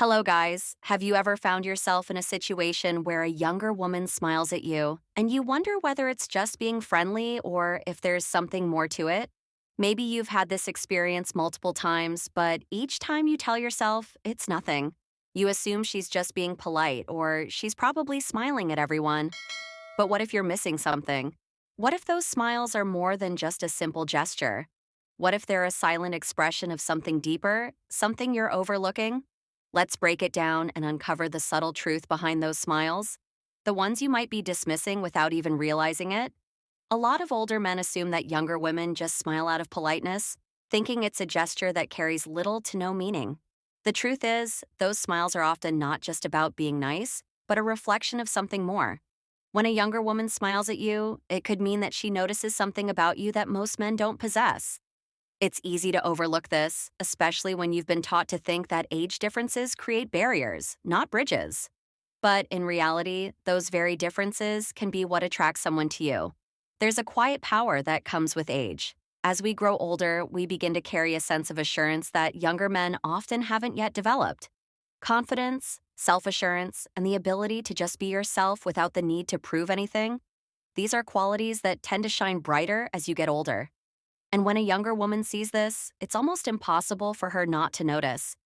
Hello, guys. Have you ever found yourself in a situation where a younger woman smiles at you and you wonder whether it's just being friendly or if there's something more to it? Maybe you've had this experience multiple times, but each time you tell yourself it's nothing. You assume she's just being polite or she's probably smiling at everyone. But what if you're missing something? What if those smiles are more than just a simple gesture? What if they're a silent expression of something deeper, something you're overlooking? Let's break it down and uncover the subtle truth behind those smiles, the ones you might be dismissing without even realizing it. A lot of older men assume that younger women just smile out of politeness, thinking it's a gesture that carries little to no meaning. The truth is, those smiles are often not just about being nice, but a reflection of something more. When a younger woman smiles at you, it could mean that she notices something about you that most men don't possess. It's easy to overlook this, especially when you've been taught to think that age differences create barriers, not bridges. But in reality, those very differences can be what attracts someone to you. There's a quiet power that comes with age. As we grow older, we begin to carry a sense of assurance that younger men often haven't yet developed. Confidence, self assurance, and the ability to just be yourself without the need to prove anything. These are qualities that tend to shine brighter as you get older. And when a younger woman sees this, it's almost impossible for her not to notice.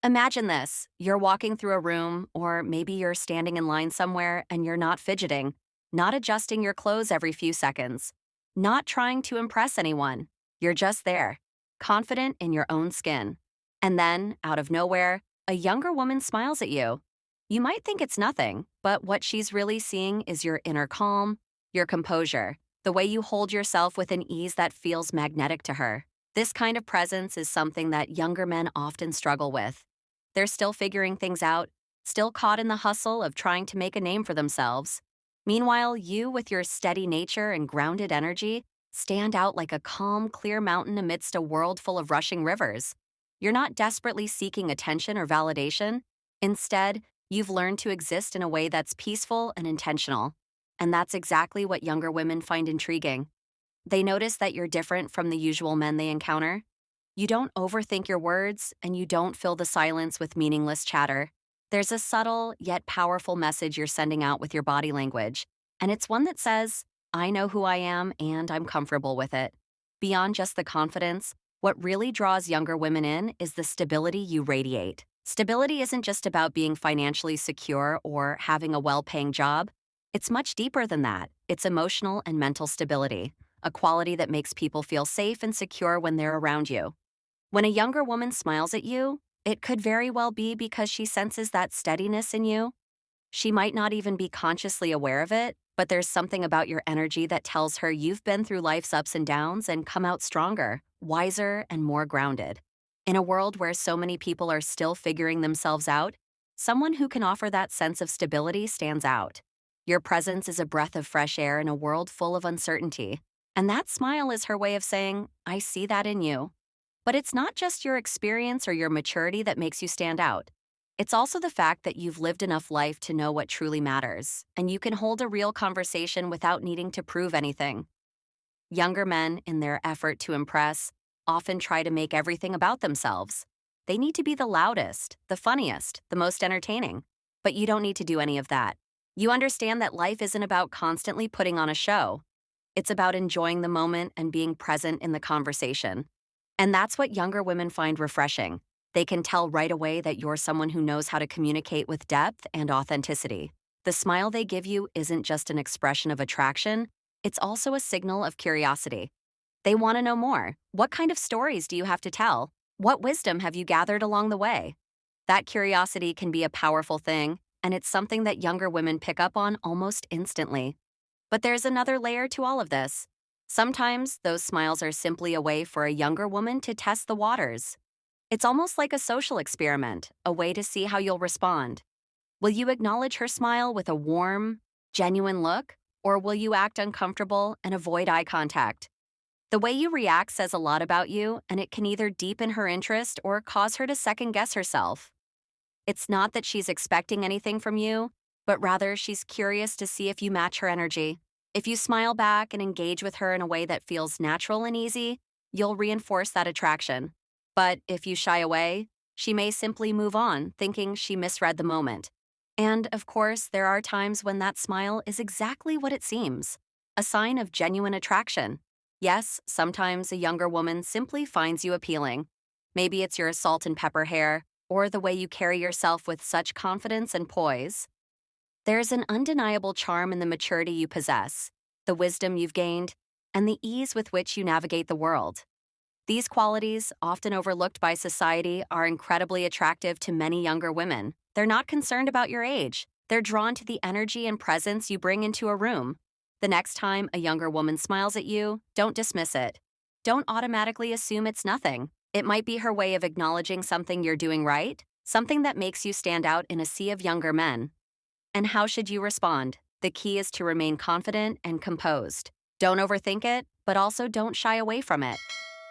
Imagine this: you're walking through a room, or maybe you're standing in line somewhere and you're not fidgeting, not adjusting your clothes every few seconds, not trying to impress anyone. You're just there, confident in your own skin. And then, out of nowhere, a younger woman smiles at you. You might think it's nothing, but what she's really seeing is your inner calm, your composure, the way you hold yourself with an ease that feels magnetic to her. This kind of presence is something that younger men often struggle with. They're still figuring things out, still caught in the hustle of trying to make a name for themselves. Meanwhile, you, with your steady nature and grounded energy, stand out like a calm, clear mountain amidst a world full of rushing rivers. You're not desperately seeking attention or validation. Instead, you've learned to exist in a way that's peaceful and intentional. And that's exactly what younger women find intriguing. They notice that you're different from the usual men they encounter. You don't overthink your words, and you don't fill the silence with meaningless chatter. There's a subtle yet powerful message you're sending out with your body language, and it's one that says, I know who I am and I'm comfortable with it. Beyond just the confidence, what really draws younger women in is the stability you radiate. Stability isn't just about being financially secure or having a well paying job. It's much deeper than that. It's emotional and mental stability, a quality that makes people feel safe and secure when they're around you. When a younger woman smiles at you, it could very well be because she senses that steadiness in you. She might not even be consciously aware of it, but there's something about your energy that tells her you've been through life's ups and downs and come out stronger, wiser, and more grounded. In a world where so many people are still figuring themselves out, someone who can offer that sense of stability stands out. Your presence is a breath of fresh air in a world full of uncertainty. And that smile is her way of saying, I see that in you. But it's not just your experience or your maturity that makes you stand out. It's also the fact that you've lived enough life to know what truly matters, and you can hold a real conversation without needing to prove anything. Younger men, in their effort to impress, often try to make everything about themselves. They need to be the loudest, the funniest, the most entertaining. But you don't need to do any of that. You understand that life isn't about constantly putting on a show. It's about enjoying the moment and being present in the conversation. And that's what younger women find refreshing. They can tell right away that you're someone who knows how to communicate with depth and authenticity. The smile they give you isn't just an expression of attraction, it's also a signal of curiosity. They want to know more. What kind of stories do you have to tell? What wisdom have you gathered along the way? That curiosity can be a powerful thing, and it's something that younger women pick up on almost instantly. But there's another layer to all of this. Sometimes those smiles are simply a way for a younger woman to test the waters. It's almost like a social experiment, a way to see how you'll respond. Will you acknowledge her smile with a warm, genuine look, or will you act uncomfortable and avoid eye contact? The way you react says a lot about you, and it can either deepen her interest or cause her to second guess herself. It's not that she's expecting anything from you, but rather she's curious to see if you match her energy. If you smile back and engage with her in a way that feels natural and easy, you'll reinforce that attraction. But if you shy away, She may simply move on, thinking she misread the moment. And, of course, there are times when that smile is exactly what it seems, a sign of genuine attraction. Yes, sometimes a younger woman simply finds you appealing. Maybe it's your salt and pepper hair, or the way you carry yourself with such confidence and poise. There's an undeniable charm in the maturity you possess, the wisdom you've gained, and the ease with which you navigate the world. These qualities, often overlooked by society, are incredibly attractive to many younger women. They're not concerned about your age. They're drawn to the energy and presence you bring into a room. The next time a younger woman smiles at you, don't dismiss it. Don't automatically assume it's nothing. It might be her way of acknowledging something you're doing right, something that makes you stand out in a sea of younger men. And how should you respond? The key is to remain confident and composed. Don't overthink it, but also don't shy away from it.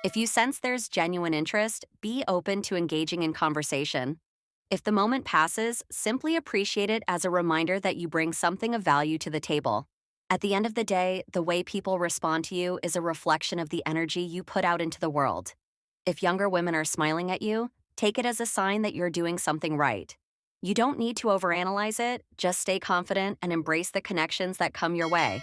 If you sense there's genuine interest, be open to engaging in conversation. If the moment passes, simply appreciate it as a reminder that you bring something of value to the table. At the end of the day, the way people respond to you is a reflection of the energy you put out into the world. If younger women are smiling at you, take it as a sign that you're doing something right. You don't need to overanalyze it, just stay confident and embrace the connections that come your way.